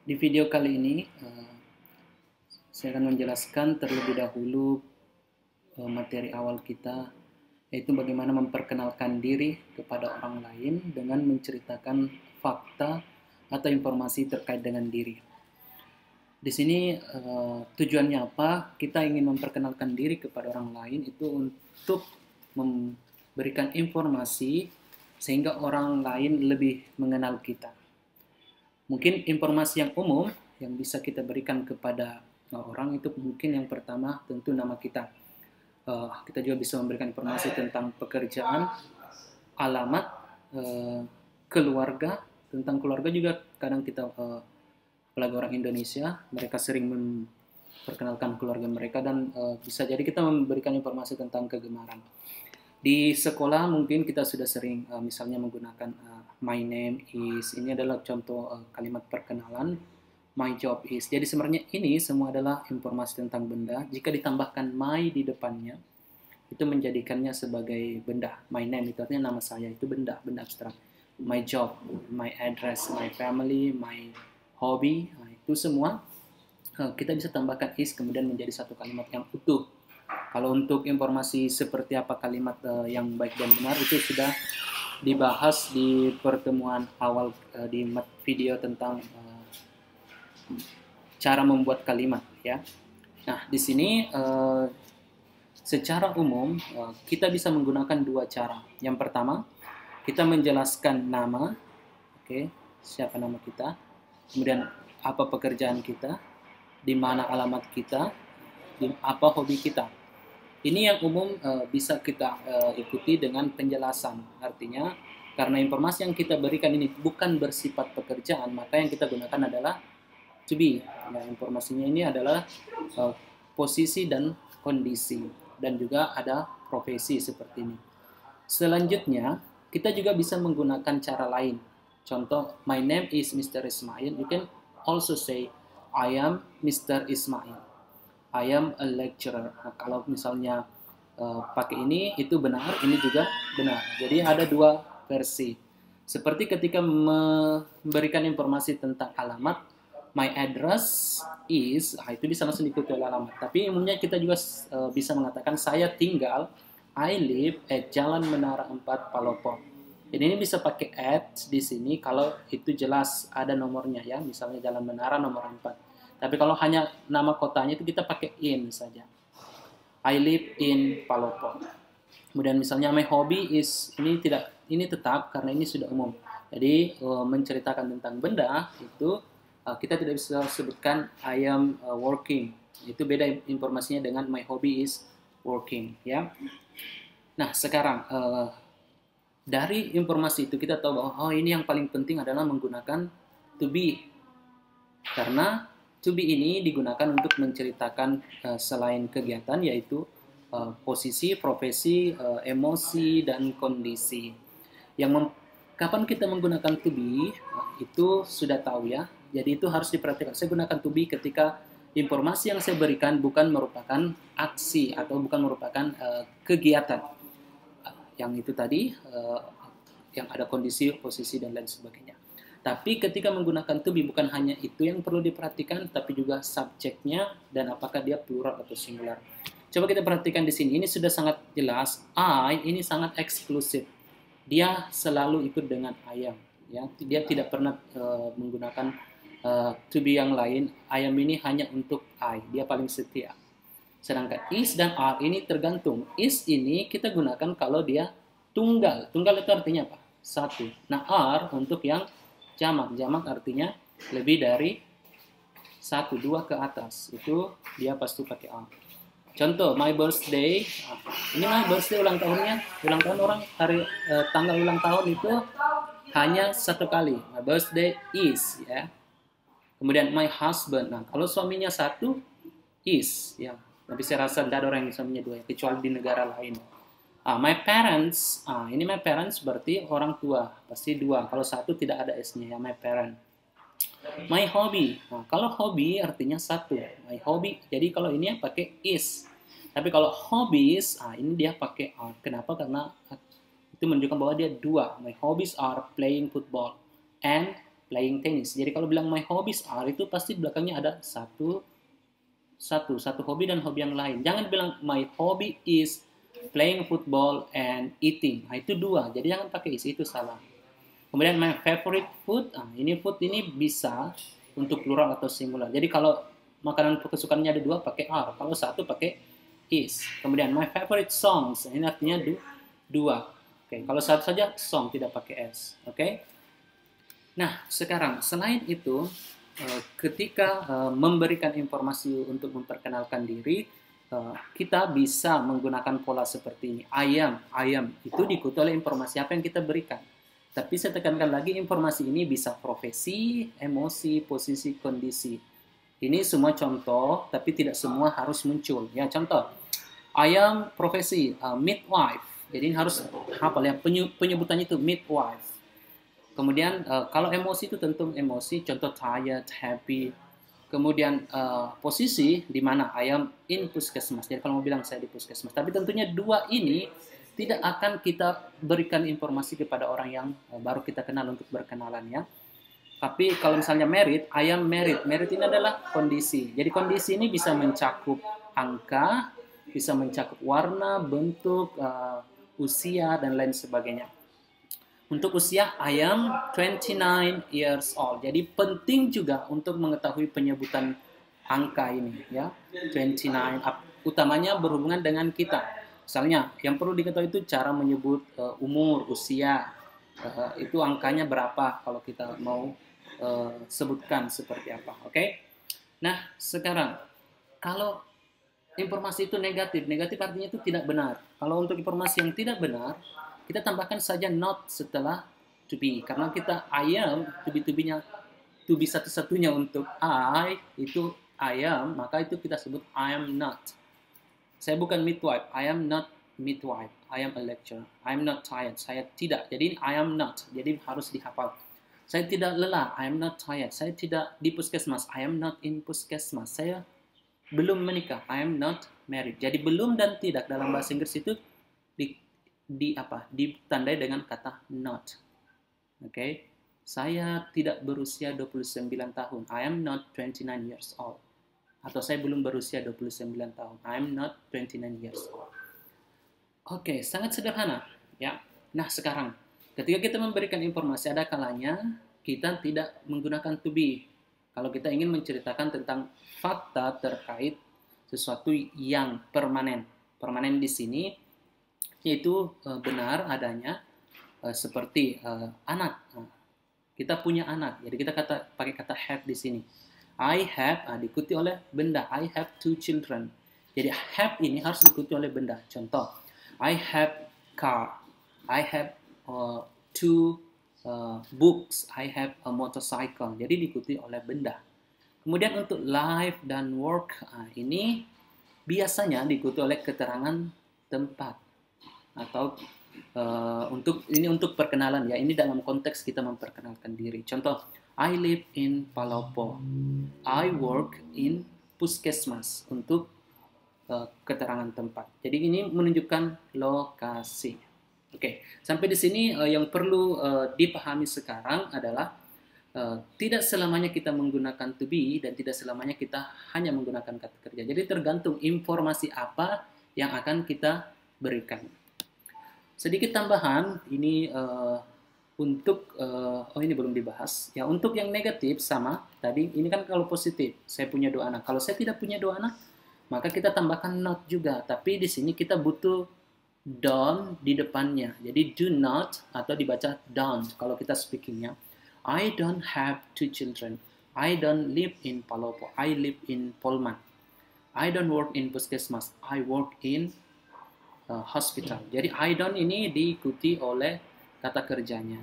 Di video kali ini saya akan menjelaskan terlebih dahulu materi awal kita, yaitu bagaimana memperkenalkan diri kepada orang lain dengan menceritakan fakta atau informasi terkait dengan diri. Di sini tujuannya apa? Kita ingin memperkenalkan diri kepada orang lain itu untuk memberikan informasi sehingga orang lain lebih mengenal kita. Mungkin informasi yang umum yang bisa kita berikan kepada orang itu mungkin yang pertama tentu nama kita. Kita juga bisa memberikan informasi tentang pekerjaan, alamat, keluarga. Tentang keluarga juga kadang kita, apalagi orang Indonesia, mereka sering memperkenalkan keluarga mereka dan bisa jadi kita memberikan informasi tentang kegemaran. Di sekolah mungkin kita sudah sering misalnya menggunakan my name is, ini adalah contoh kalimat perkenalan, my job is. Jadi sebenarnya ini semua adalah informasi tentang benda. Jika ditambahkan my di depannya, itu menjadikannya sebagai benda. My name itu artinya nama saya, itu benda abstrak. My job, my address, my family, my hobby, itu semua kita bisa tambahkan is kemudian menjadi satu kalimat yang utuh. Kalau untuk informasi seperti apa kalimat yang baik dan benar itu sudah dibahas di pertemuan awal di video tentang cara membuat kalimat, ya. Nah, di sini secara umum kita bisa menggunakan dua cara. Yang pertama, kita menjelaskan nama, siapa nama kita, kemudian apa pekerjaan kita, di mana alamat kita, apa hobi kita. Ini yang umum bisa kita ikuti dengan penjelasan. Artinya, karena informasi yang kita berikan ini bukan bersifat pekerjaan, maka yang kita gunakan adalah to be. Nah, informasinya ini adalah posisi dan kondisi. Dan juga ada profesi seperti ini. Selanjutnya, kita juga bisa menggunakan cara lain. Contoh, my name is Mr. Ismail. You can also say, I am Mr. Ismail. I am a lecturer. Nah, kalau misalnya pakai ini, itu benar, ini juga benar. Jadi ada dua versi. Seperti ketika memberikan informasi tentang alamat, my address is, itu bisa langsung diikuti oleh alamat. Tapi umumnya kita juga bisa mengatakan saya tinggal, I live at Jalan Menara 4 Palopo. Jadi ini bisa pakai at di sini kalau itu jelas ada nomornya, ya. Misalnya Jalan Menara nomor 4. Tapi kalau hanya nama kotanya itu kita pakai in saja. I live in Palopo. Kemudian misalnya my hobby is, ini tetap karena ini sudah umum. Jadi menceritakan tentang benda itu kita tidak bisa sebutkan I am working. Itu beda informasinya dengan my hobby is working, ya. Nah, sekarang dari informasi itu kita tahu bahwa ini yang paling penting adalah menggunakan to be. Karena to be ini digunakan untuk menceritakan selain kegiatan, yaitu posisi, profesi, emosi, dan kondisi. Kapan kita menggunakan to be, itu sudah tahu, ya. Jadi itu harus diperhatikan. Saya gunakan to be ketika informasi yang saya berikan bukan merupakan aksi atau bukan merupakan kegiatan. Yang itu tadi, yang ada kondisi, posisi, dan lain sebagainya. Tapi ketika menggunakan to be bukan hanya itu yang perlu diperhatikan, tapi juga subjeknya dan apakah dia plural atau singular. Coba kita perhatikan di sini. Ini sudah sangat jelas. I ini sangat eksklusif. Dia selalu ikut dengan I am, ya. Dia tidak pernah menggunakan to be yang lain. I am ini hanya untuk I. Dia paling setia. Sedangkan is dan are ini tergantung. Is ini kita gunakan kalau dia tunggal. Tunggal itu artinya apa? Satu. Nah, are untuk yang jamak. Jamak artinya lebih dari satu, dua ke atas. Itu dia pasti pakai are. Contoh, my birthday. Ini my birthday, ulang tahunnya. Ulang tahun orang, tanggal ulang tahun itu hanya satu kali. My birthday is, ya. Kemudian my husband. Nah, kalau suaminya satu, is, ya. Tapi saya rasa tidak ada orang yang suaminya dua, ya, kecuali di negara lain. My parents, ini my parents berarti orang tua, pasti dua. Kalau satu tidak ada S-nya, ya, my parent. My hobby, kalau hobby artinya satu, my hobby. Jadi kalau ini yang pakai is. Tapi kalau hobbies, ini dia pakai are. Kenapa? Karena itu menunjukkan bahwa dia dua. My hobbies are playing football and playing tennis. Jadi kalau bilang my hobbies are, itu pasti belakangnya ada satu hobi dan hobi yang lain. Jangan bilang my hobby is playing football and eating. Nah, itu dua. Jadi jangan pakai is, itu salah. Kemudian my favorite food, food ini bisa untuk plural atau singular. Jadi kalau makanan kesukaannya ada dua, pakai are. Kalau satu, pakai is. Kemudian my favorite songs, ini artinya dua. Oke, kalau satu saja song, tidak pakai s. Oke. Nah, sekarang selain itu, ketika memberikan informasi untuk memperkenalkan diri, kita bisa menggunakan pola seperti ini. I am itu diikuti oleh informasi apa yang kita berikan. Tapi saya tekankan lagi, informasi ini bisa profesi, emosi, posisi, kondisi. Ini semua contoh, tapi tidak semua harus muncul. Ya, contoh, I am profesi, midwife. Jadi ini harus hafal ya, penyebutannya itu midwife. Kemudian kalau emosi itu tentu emosi, contoh tired, happy. Kemudian posisi di mana I am in puskesmas. Jadi kalau mau bilang saya di puskesmas. Tapi tentunya dua ini tidak akan kita berikan informasi kepada orang yang baru kita kenal untuk berkenalan ya. Tapi kalau misalnya married, I am married. Married ini adalah kondisi. Jadi kondisi ini bisa mencakup angka, bisa mencakup warna, bentuk, usia, dan lain sebagainya. Untuk usia, I am 29 years old. Jadi penting juga untuk mengetahui penyebutan angka ini ya. 29 utamanya berhubungan dengan kita. Misalnya yang perlu diketahui itu cara menyebut umur, usia. Itu angkanya berapa kalau kita mau sebutkan seperti apa. Oke? Nah, sekarang kalau informasi itu negatif artinya itu tidak benar. Kalau untuk informasi yang tidak benar, kita tambahkan saja not setelah to be. Karena kita I am, to be-nya, to be satu-satunya untuk I, itu I am, maka itu kita sebut I am not. Saya bukan midwife, I am not midwife. I am a lecturer. I am not tired, saya tidak. Jadi I am not, jadi harus dihafal. Saya tidak lelah, I am not tired. Saya tidak di puskesmas, I am not in puskesmas. Saya belum menikah, I am not married. Jadi belum dan tidak dalam bahasa Inggris itu ditandai dengan kata not. Oke. Saya tidak berusia 29 tahun. I am not 29 years old. Atau saya belum berusia 29 tahun. I am not 29 years old. Oke, sangat sederhana ya. Nah, sekarang ketika kita memberikan informasi, ada kalanya kita tidak menggunakan to be. Kalau kita ingin menceritakan tentang fakta terkait sesuatu yang permanen. Permanen di sini yaitu benar adanya seperti anak. Kita punya anak. Jadi kita pakai kata have di sini. I have diikuti oleh benda. I have 2 children. Jadi have ini harus diikuti oleh benda. Contoh, I have car. I have 2 books. I have a motorcycle. Jadi diikuti oleh benda. Kemudian untuk life dan work, ini biasanya diikuti oleh keterangan tempat. Atau untuk perkenalan ya. Ini dalam konteks kita memperkenalkan diri. Contoh, I live in Palopo. I work in puskesmas, untuk keterangan tempat. Jadi ini menunjukkan lokasi. Oke, sampai di sini yang perlu dipahami sekarang adalah tidak selamanya kita menggunakan to be dan tidak selamanya kita hanya menggunakan kata kerja. Jadi tergantung informasi apa yang akan kita berikan. Sedikit tambahan, ini untuk ini belum dibahas. Ya, untuk yang negatif sama tadi, ini kan kalau positif, saya punya 2 anak. Kalau saya tidak punya 2 anak, maka kita tambahkan not juga. Tapi di sini kita butuh don't di depannya. Jadi do not atau dibaca don't kalau kita speakingnya. I don't have 2 children. I don't live in Palopo. I live in Polman. I don't work in puskesmas. I work in hospital. Jadi I don't ini diikuti oleh kata kerjanya.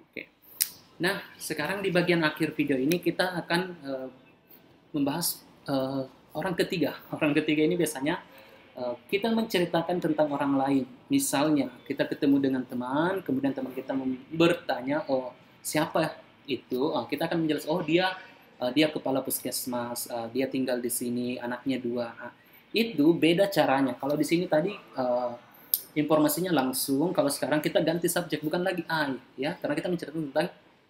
Oke. Nah, sekarang di bagian akhir video ini kita akan membahas orang ketiga. Orang ketiga ini biasanya kita menceritakan tentang orang lain. Misalnya, kita ketemu dengan teman, kemudian teman kita bertanya, oh siapa itu? Kita akan menjelaskan, oh dia kepala puskesmas, dia tinggal di sini, anaknya 2. Itu beda caranya. Kalau di sini tadi informasinya langsung, kalau sekarang kita ganti subjek, bukan lagi I, ya, karena kita menceritakan tentang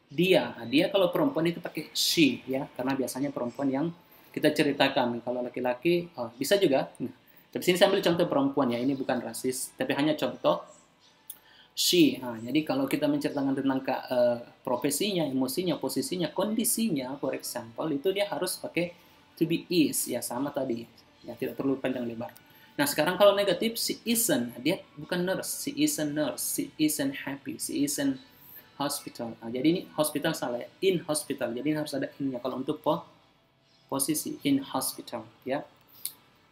dia. Nah, dia kalau perempuan itu pakai she ya, karena biasanya perempuan yang kita ceritakan. Kalau laki-laki bisa juga. Nah, tapi sini saya ambil contoh perempuan ya, ini bukan rasis, tapi hanya contoh she. Nah, jadi kalau kita menceritakan tentang profesinya, emosinya, posisinya, kondisinya, for example, itu dia harus pakai to be is ya, sama tadi. Ya, tidak perlu panjang lebar. Nah, sekarang kalau negatif, she isn't. Dia bukan nurse, she isn't nurse, she isn't happy, she isn't hospital. Nah, jadi ini hospital salah ya, in hospital. Jadi ini harus ada in-nya kalau untuk posisi in hospital ya.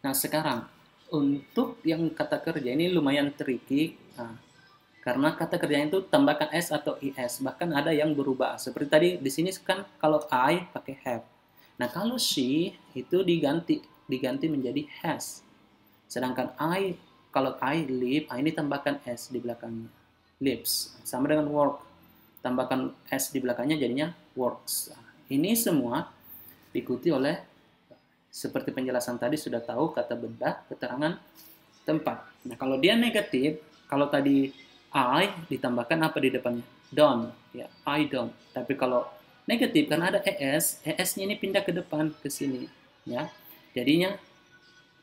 Nah, sekarang untuk yang kata kerja ini lumayan tricky. Nah, karena kata kerjanya itu tambahkan s atau is, bahkan ada yang berubah. Seperti tadi di sini kan kalau I pakai have. Nah, kalau she itu diganti menjadi has. Sedangkan kalau I live, ini tambahkan s di belakangnya. Lives. Sama dengan work. Tambahkan s di belakangnya jadinya works. Ini semua diikuti oleh seperti penjelasan tadi sudah tahu kata benda, keterangan tempat. Nah, kalau dia negatif, kalau tadi I ditambahkan apa di depannya? Don't. Ya, I don't. Tapi kalau negatif karena ada es-nya ini pindah ke depan ke sini, ya. Jadinya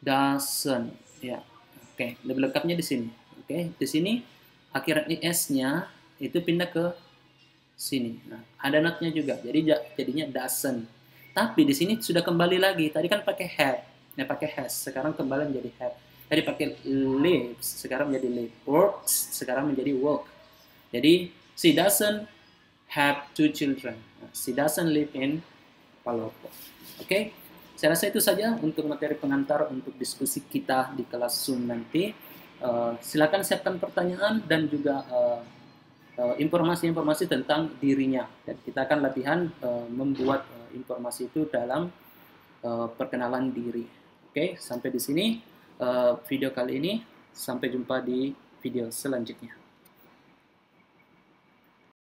doesn't, ya. Oke, lebih lengkapnya di sini. Oke, di sini akhirat es-nya itu pindah ke sini. Nah, ada notnya juga. Jadi jadinya doesn't. Tapi di sini sudah kembali lagi. Tadi kan pakai have, ya pakai has. Sekarang kembali menjadi have. Tadi pakai lives, sekarang menjadi live. Works, sekarang menjadi work. Jadi she doesn't have 2 children. She doesn't live in Palopo. Oke, saya rasa itu saja untuk materi pengantar untuk diskusi kita di kelas Zoom nanti. Silakan siapkan pertanyaan dan juga informasi-informasi tentang dirinya. Dan kita akan latihan membuat informasi itu dalam perkenalan diri. Oke, sampai di sini video kali ini. Sampai jumpa di video selanjutnya.